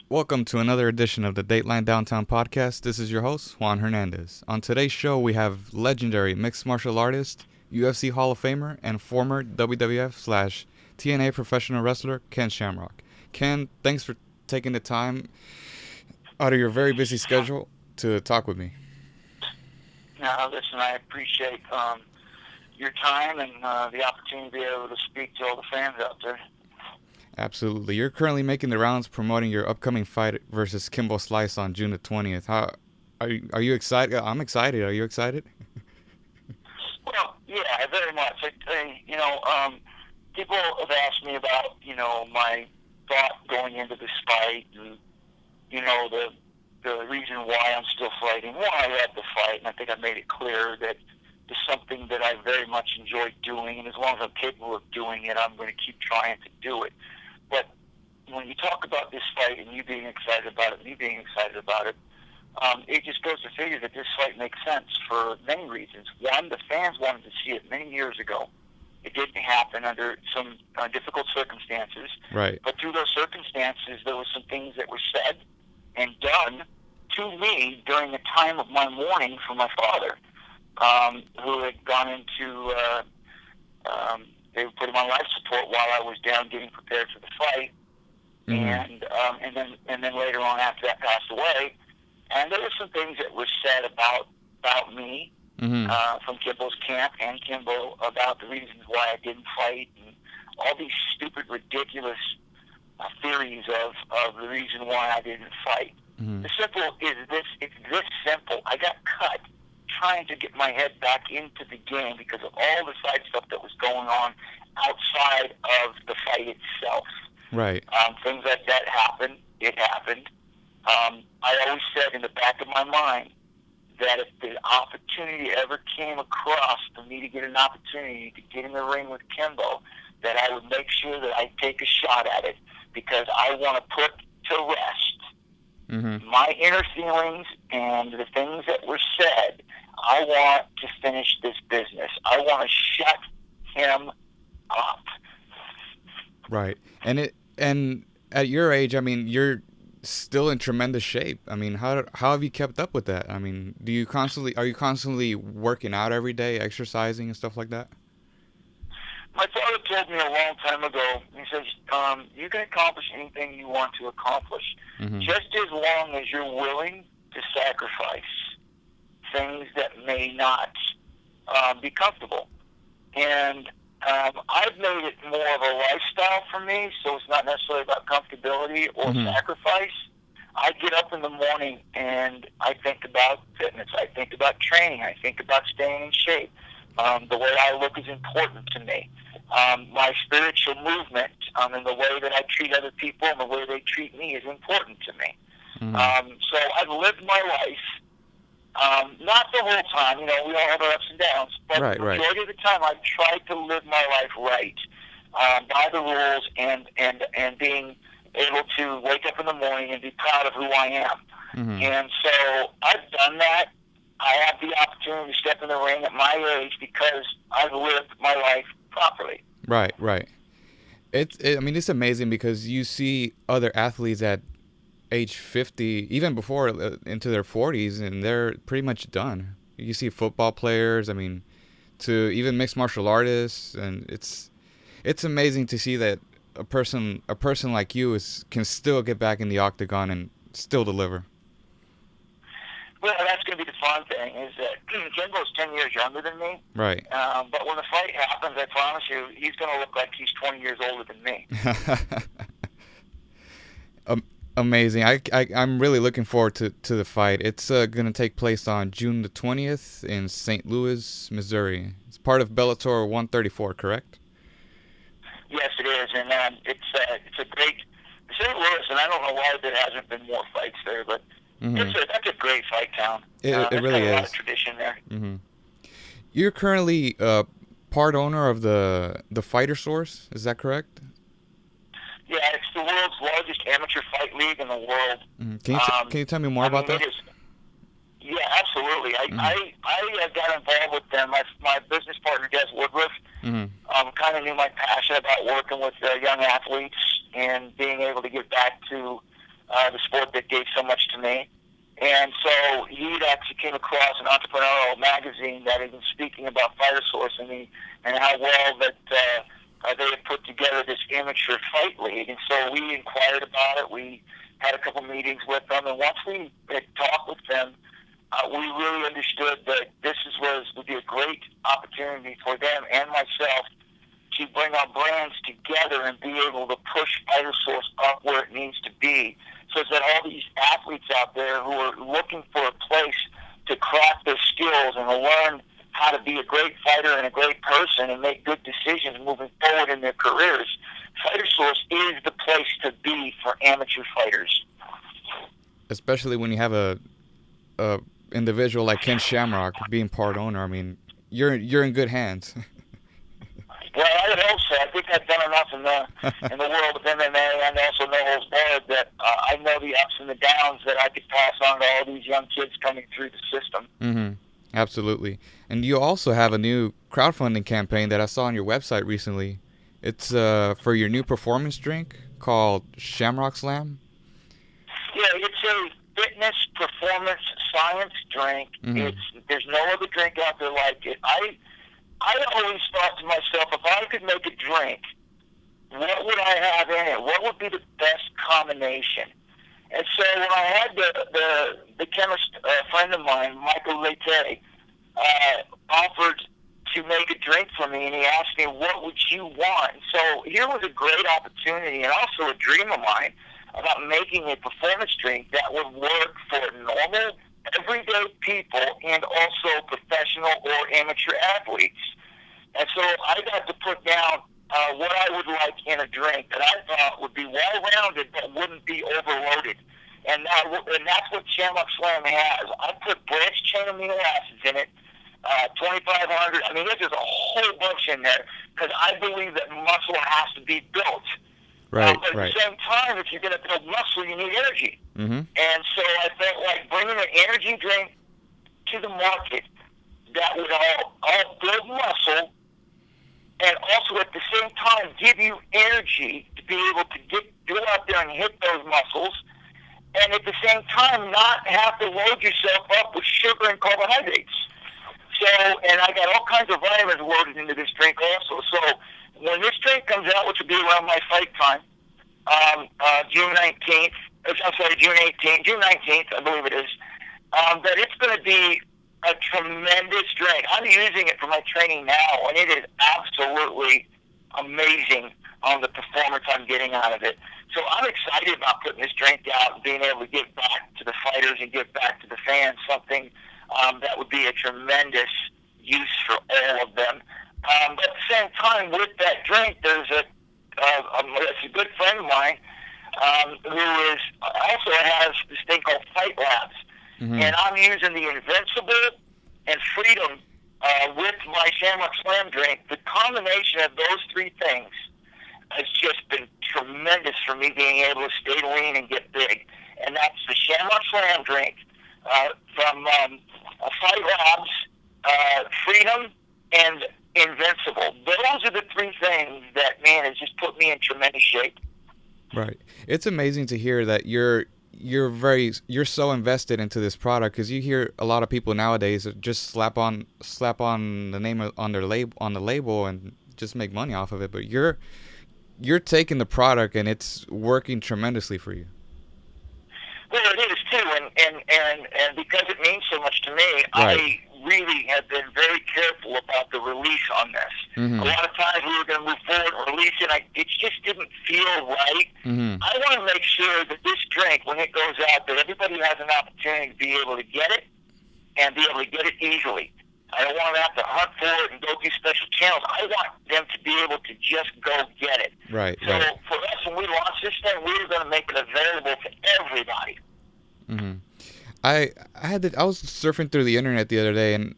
Welcome to another edition of the Dateline Downtown podcast. This is your host, Juan Hernandez. On today's show, we have legendary mixed martial artist, UFC Hall of Famer, and former WWF/TNA professional wrestler, Ken Shamrock. Ken, thanks for taking the time out of your very busy schedule to talk with me. Now, listen, I appreciate your time and the opportunity to be able to speak to all the fans out there. Absolutely. You're currently making the rounds promoting your upcoming fight versus Kimbo Slice on June the 20th. Are you excited? I'm excited. Are you excited? Well, yeah, very much. People have asked me about, my thought going into this fight and, the reason why I'm still fighting, why I had the fight, and I think I made it clear that it's something that I very much enjoy doing, and as long as I'm capable of doing it, I'm going to keep trying to do it. But when you talk about this fight and you being excited about it, and me being excited about it, it just goes to figure that this fight makes sense for many reasons. One, the fans wanted to see it many years ago. It didn't happen under some difficult circumstances. Right. But through those circumstances, there were some things that were said and done to me during the time of my mourning for my father, who had gone into... they put him on life support while I was down getting prepared for the fight, and then later on after that passed away. And there were some things that were said about me from Kimbo's camp and Kimbo about the reasons why I didn't fight and all these stupid, ridiculous theories of the reason why I didn't fight. The simple is this: it's this simple. I got cut trying to get my head back into the game because of all the side stuff that was going on outside of the fight itself. Right. Things like that happened. It happened. I always said in the back of my mind that if the opportunity ever came across for me to get an opportunity to get in the ring with Kimbo, that I would make sure that I take a shot at it because I want to put to rest my inner feelings and the things that were said. I want to finish this business. I want to shut him up. Right. And at your age, I mean, you're still in tremendous shape. I mean, how have you kept up with that? I mean, are you constantly working out every day, exercising and stuff like that? My father told me a long time ago, he says, you can accomplish anything you want to accomplish, just as long as you're willing to sacrifice things that may not be comfortable. And I've made it more of a lifestyle for me, so it's not necessarily about comfortability or sacrifice. I get up in the morning and I think about fitness. I think about training. I think about staying in shape. The way I look is important to me. My spiritual movement and the way that I treat other people and the way they treat me is important to me. So I've lived my life. Not the whole time, we all have our ups and downs, but the majority of the time I've tried to live my life right, by the rules and being able to wake up in the morning and be proud of who I am. And so I've done that. I have the opportunity to step in the ring at my age because I've lived my life properly. Right. I mean, it's amazing because you see other athletes at age 50, even before into their 40s, and they're pretty much done. You see football players, I mean, to even mixed martial artists, and it's amazing to see that a person like you can still get back in the octagon and still deliver. Well, that's going to be the fun thing, is that Kimbo's 10 years younger than me. Right. But when the fight happens, I promise you, he's going to look like he's 20 years older than me. Amazing. I'm really looking forward to the fight. It's going to take place on June the 20th in St. Louis, Missouri. It's part of Bellator 134, correct? Yes, it is, and it's a great St. Louis, and I don't know why there hasn't been more fights there, but that's a great fight town. It really is. A lot of tradition there. You're currently part owner of the Fighter Source. Is that correct? Yeah, it's the world's largest amateur fight league in the world. Can you tell me more about that? Yeah, absolutely. I got involved with them. My business partner, Des Woodruff, kind of knew my passion about working with young athletes and being able to get back to the sport that gave so much to me. And so he actually came across an entrepreneurial magazine that had been speaking about Fighter Source and how well that they had put together this amateur fight league. And so we inquired about it. We had a couple meetings with them, and once we had talked with them, we really understood that would be a great opportunity for them and myself to bring our brands together and be able to push Fighter Source up where it needs to be, so that all these athletes out there who are looking for a place to craft their skills and to learn how to be a great fighter and a great person and make good decisions moving forward in their careers, Fighter Source is the place to be for amateur fighters. Especially when you have a individual like Ken Shamrock being part owner. I mean, you're in good hands. Well, I would hope so. I think I've done enough in the world of MMA and also no holds barred that I know the ups and the downs that I could pass on to all these young kids coming through the system. Mm-hmm. Absolutely. And you also have a new crowdfunding campaign that I saw on your website recently. It's for your new performance drink called ShamrockSlam. Yeah, it's a fitness performance science drink. Mm-hmm. There's no other drink out there like it. I always thought to myself, if I could make a drink, what would I have in it? What would be the best combination? And so when I had the chemist friend of mine, Michael Leite, offered to make a drink for me, and he asked me, what would you want? So here was a great opportunity and also a dream of mine about making a performance drink that would work for normal, everyday people and also professional or amateur athletes. And so I got to put down what I would like in a drink that I thought would be well-rounded but wouldn't be overloaded. And that's what ShamrockSlam has. I put branched-chain amino acids in it, 2,500. I mean, there's just a whole bunch in there because I believe that muscle has to be built. Right, but at the same time, if you're going to build muscle, you need energy. Mm-hmm. And so I felt like bringing an energy drink to the market that would all build muscle and also at the same time give you energy to be able to go out there and hit those muscles, and at the same time not have to load yourself up with sugar and carbohydrates. So, and I got all kinds of vitamins loaded into this drink also. So when this drink comes out, which will be around my fight time, June 19th, I believe it is, that it's going to be a tremendous drink. I'm using it for my training now, and it is absolutely amazing on the performance I'm getting out of it. So I'm excited about putting this drink out and being able to give back to the fighters and give back to the fans something that would be a tremendous use for all of them. But at the same time, with that drink, there's a good friend of mine who also has this thing called Fight Labs. Mm-hmm. And I'm using the Invincible and Freedom with my ShamrockSlam drink. The combination of those three things has just been tremendous for me being able to stay lean and get big. And that's the ShamrockSlam drink from Fight Labs, Freedom, and Invincible. Those are the three things that, man, has just put me in tremendous shape. Right. It's amazing to hear that you're so invested into this product, because you hear a lot of people nowadays just slap on the name on the label and just make money off of it. But you're taking the product and it's working tremendously for you. Well, it is too, and because it means so much to me, right. I really have been very careful about the release on this. Mm-hmm. A lot of times we were going to move forward and release it, it just didn't feel right. Mm-hmm. I want to make sure that this drink, when it goes out, that everybody has an opportunity to be able to get it and be able to get it easily. I don't want them to have to hunt for it and go through special channels. I want them to be able to just go get it. Right. So for us, when we launched this thing, we were going to make it available to everybody. Mm-hmm. I was surfing through the internet the other day and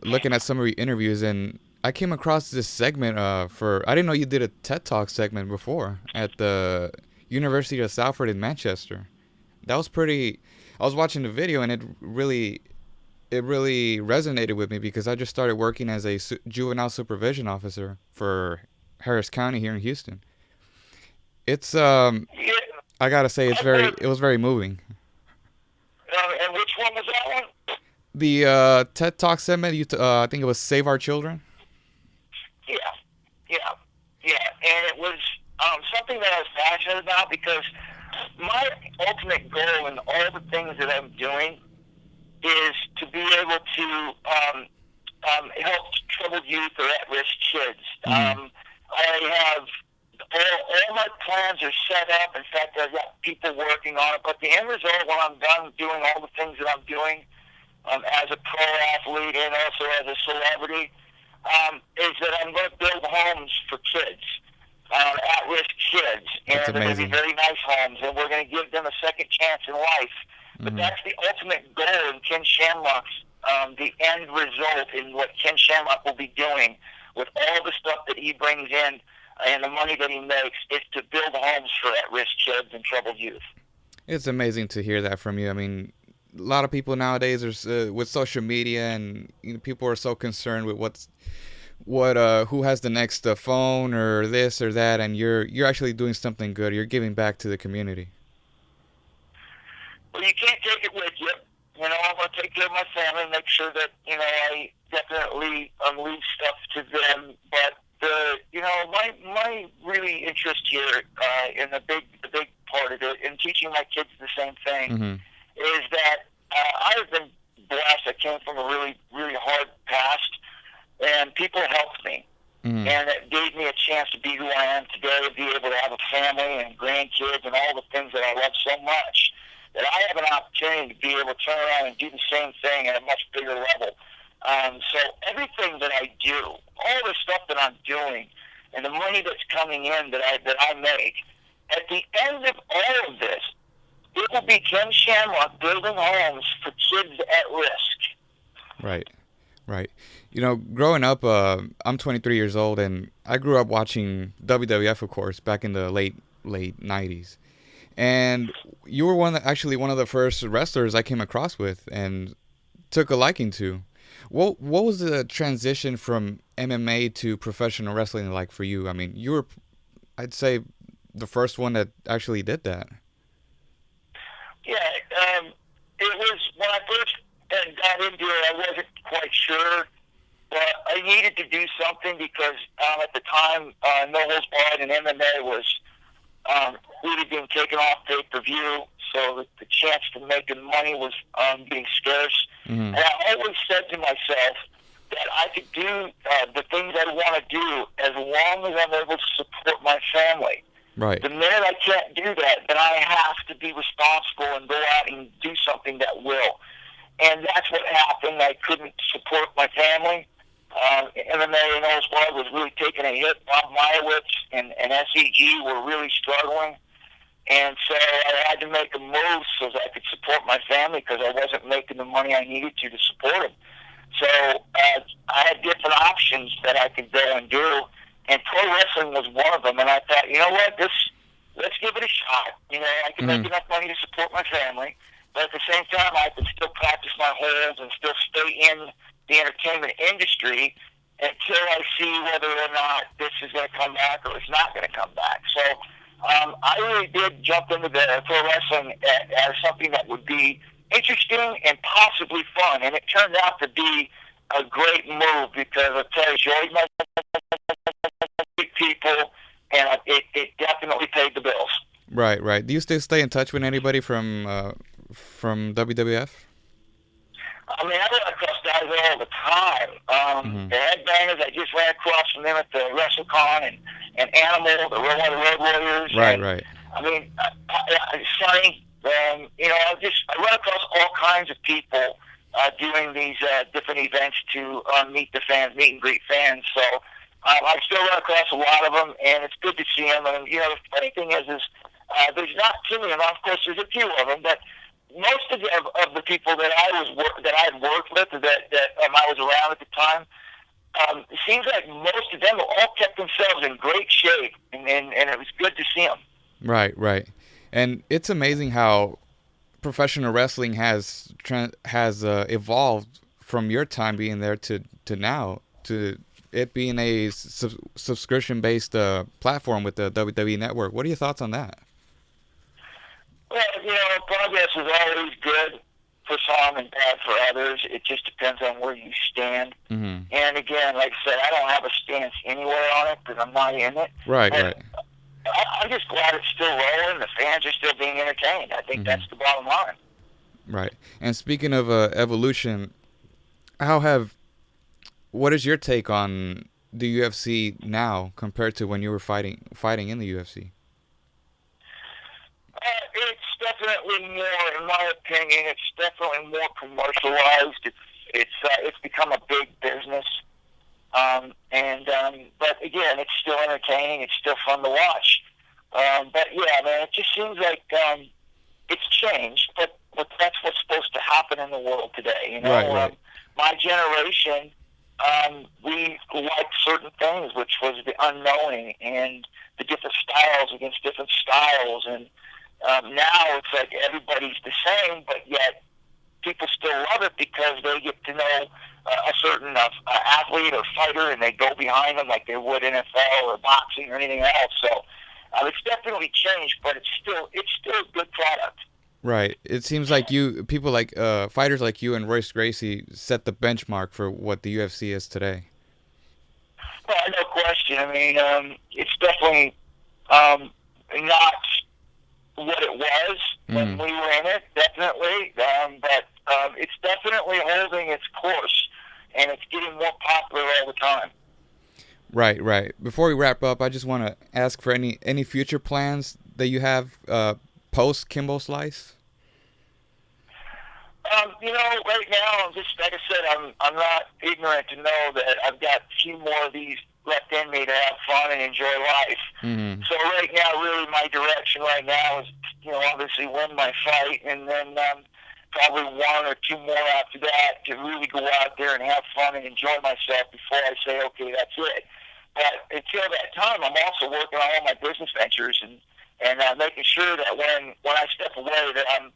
looking at some of your interviews, and I came across this segment I didn't know you did a TED Talk segment before at the University of Salford in Manchester. That was I was watching the video, and it really resonated with me, because I just started working as a juvenile supervision officer for Harris County here in Houston. It's I gotta say, it was very moving. And which one was that one? The TED Talk segment, I think it was Save Our Children. Yeah, yeah, yeah. And it was something that I was passionate about because my ultimate goal in all the things that I'm doing is to be able to help troubled youth or at-risk kids. I have all my plans are set up. In fact, I've got people working on it. But the end result, when I'm done doing all the things that I'm doing as a pro athlete and also as a celebrity, is that I'm going to build homes for kids, at-risk kids. And they're going to be very nice homes, and we're going to give them a second chance in life. But that's the ultimate goal in Ken Shamrock's, the end result in what Ken Shamrock will be doing with all the stuff that he brings in and the money that he makes is to build homes for at-risk kids and troubled youth. It's amazing to hear that from you. I mean, a lot of people nowadays are with social media, and people are so concerned with who has the next phone or this or that, and you're actually doing something good. You're giving back to the community. Well, you can't take it with you. I'm going to take care of my family, make sure that, I definitely leave stuff to them. But, my really interest here, in the big part of it, in teaching my kids the same thing, is that I've been blessed. I came from a really, really hard past, and people helped me. And it gave me a chance to be who I am today, to be able to have a family and grandkids and all the things that I love so much, that I have an opportunity to be able to turn around and do the same thing at a much bigger level. So everything that I do, all the stuff that I'm doing, and the money that's coming in that I make, at the end of all of this, it will be Ken Shamrock building homes for kids at risk. Right. Growing up, I'm 23 years old, and I grew up watching WWF, of course, back in the late 90s. And you were one of the first wrestlers I came across with and took a liking to. What was the transition from MMA to professional wrestling like for you? I mean, you were, I'd say, the first one that actually did that. Yeah, it was when I first got into it, I wasn't quite sure, but I needed to do something because at the time, No Holds Barred and MMA was really being taken off pay-per-view, so the chance to making money was being scarce. And I always said to myself that I could do the things I want to do as long as I'm able to support my family. Right. The minute I can't do that, then I have to be responsible and go out and do something that will. And that's what happened. I couldn't support my family. MMA and Oswald was really taking a hit. Bob Meyerowitz and SEG were really struggling. And so I had to make a move so that I could support my family because I wasn't making the money I needed to support them. So I had different options that I could go and do. And pro wrestling was one of them. And I thought, let's give it a shot. I can make enough money to support my family. But at the same time, I could still practice my holds and still stay in the entertainment industry until I see whether or not this is going to come back or it's not going to come back. So I really did jump into the pro wrestling as something that would be interesting and possibly fun. And it turned out to be a great move because I tell you, enjoyed my people, and it definitely paid the bills. Right. Do you still stay in touch with anybody from WWF? I mean, I run across guys all the time. The Headbangers, I just ran across from them at the WrestleCon, and Animal, the Road Warriors. Right. I mean, Sonny, I run across all kinds of people doing these different events to meet the fans, meet and greet fans. So I still run across a lot of them, and it's good to see them. And, the funny thing is there's not too many of them. Of course, there's a few of them, but most of the people that I had worked with, that I was around at the time, it seems like most of them all kept themselves in great shape, and it was good to see them. Right. And it's amazing how professional wrestling has evolved from your time being there to now, to it being a subscription-based platform with the WWE Network. What are your thoughts on that? progress is always good for some and bad for others. It just depends on where you stand. Mm-hmm. And again, like I said, I don't have a stance anywhere on it because I'm not in it. Right, but right. I'm just glad it's still rolling. The fans are still being entertained. I think that's the bottom line. Right. And speaking of evolution, what is your take on the UFC now compared to when you were fighting in the UFC? It's definitely more, in my opinion, it's definitely more commercialized. It's become a big business. But again, it's still entertaining. It's still fun to watch. But yeah, man, it just seems like it's changed. But that's what's supposed to happen in the world today. You know, right. My generation, we liked certain things, which was the unknowing and the different styles against different styles. And now it's like everybody's the same, but yet people still love it because they get to know a certain athlete or fighter, and they go behind them like they would NFL or boxing or anything else. So it's definitely changed, but it's still a good product. Right. It seems like people like fighters like you and Royce Gracie set the benchmark for what the UFC is today. Well, no question. I mean, it's definitely not what it was when we were in it, definitely. But it's definitely holding its course, and it's getting more popular all the time. Right, right. Before we wrap up, I just want to ask for any future plans that you have post Kimbo Slice. Right now, just like I said, I'm not ignorant to know that I've got a few more of these left in me to have fun and enjoy life. Mm-hmm. So right now, really, my direction right now is, obviously win my fight, and then probably one or two more after that to really go out there and have fun and enjoy myself before I say, okay, that's it. But until that time, I'm also working on all my business ventures and making sure that when I step away, that I'm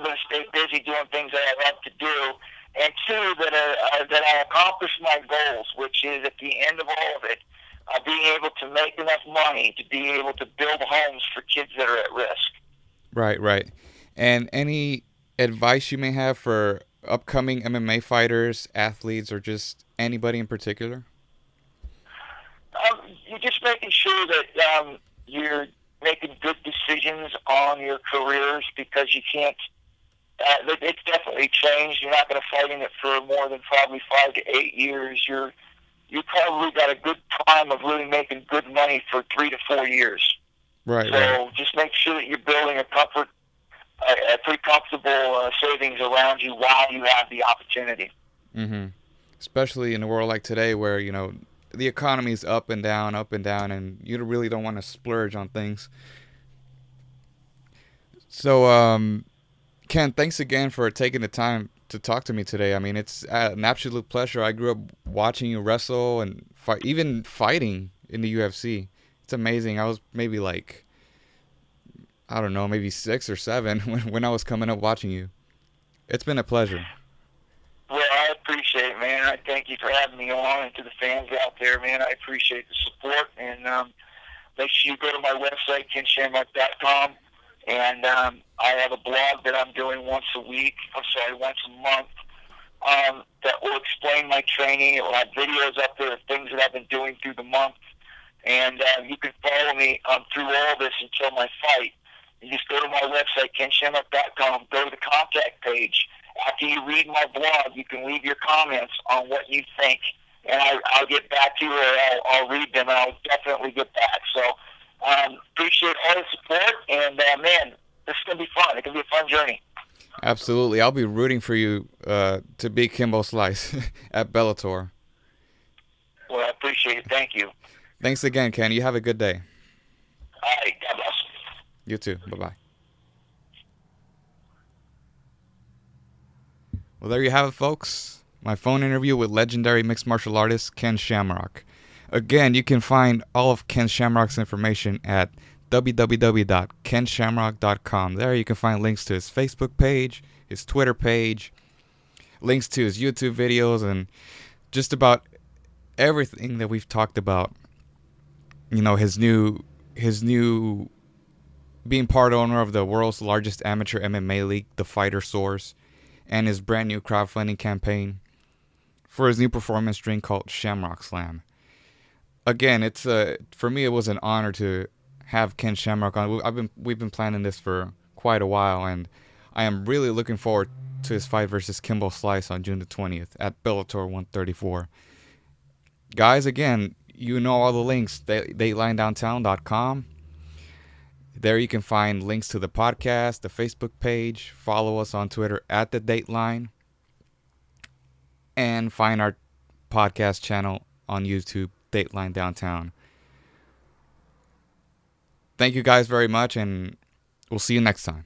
going to stay busy doing things that I love to do, and two, that I accomplish my goals, which is at the end of all of it, being able to make enough money to be able to build homes for kids that are at risk. Right, right. And any advice you may have for upcoming MMA fighters, athletes, or just anybody in particular? You're just making sure that you're making good decisions on your careers, because you can't. It's definitely changed. You're not going to fight in it for more than probably 5 to 8 years. You probably got a good time of really making good money for 3 to 4 years. Right. So just make sure that you're building a pretty comfortable savings around you while you have the opportunity. Mm-hmm. Especially in a world like today, where the economy is up and down, and you really don't want to splurge on things. So, Ken, thanks again for taking the time to talk to me today. I mean, it's an absolute pleasure. I grew up watching you wrestle and even fighting in the UFC. It's amazing. I was maybe maybe 6 or 7 when I was coming up watching you. It's been a pleasure. Well, I appreciate it, man. I thank you for having me on, and to the fans out there, man, I appreciate the support. And make sure you go to my website, KenShamrock.com. And I have a blog that I'm doing once a month, that will explain my training. It will have videos up there of things that I've been doing through the month. And you can follow me through all this until my fight. You just go to my website, KenShamrock.com, go to the contact page. After you read my blog, you can leave your comments on what you think, and I'll get back to you, or I'll read them, and I'll definitely get back. So appreciate all the support, and man, this is going to be fun. It's going to be a fun journey. Absolutely. I'll be rooting for you to beat Kimbo Slice at Bellator. Well, I appreciate it. Thank you. Thanks again, Ken. You have a good day. All right. God bless. You too. Bye-bye. Well, there you have it, folks. My phone interview with legendary mixed martial artist Ken Shamrock. Again, you can find all of Ken Shamrock's information at www.kenshamrock.com. There you can find links to his Facebook page, his Twitter page, links to his YouTube videos, and just about everything that we've talked about. His new being part owner of the world's largest amateur MMA league, the Fighter Source, and his brand new crowdfunding campaign for his new performance drink called ShamrockSlam. Again, it's for me it was an honor to have Ken Shamrock on. We've been planning this for quite a while, and I am really looking forward to his fight versus Kimbo Slice on June the 20th at Bellator 134. Guys, again, you know all the links, DatelineDowntown.com. There you can find links to the podcast, the Facebook page. Follow us on Twitter at The Dateline. And find our podcast channel on YouTube, Dateline Downtown. Thank you guys very much, and we'll see you next time.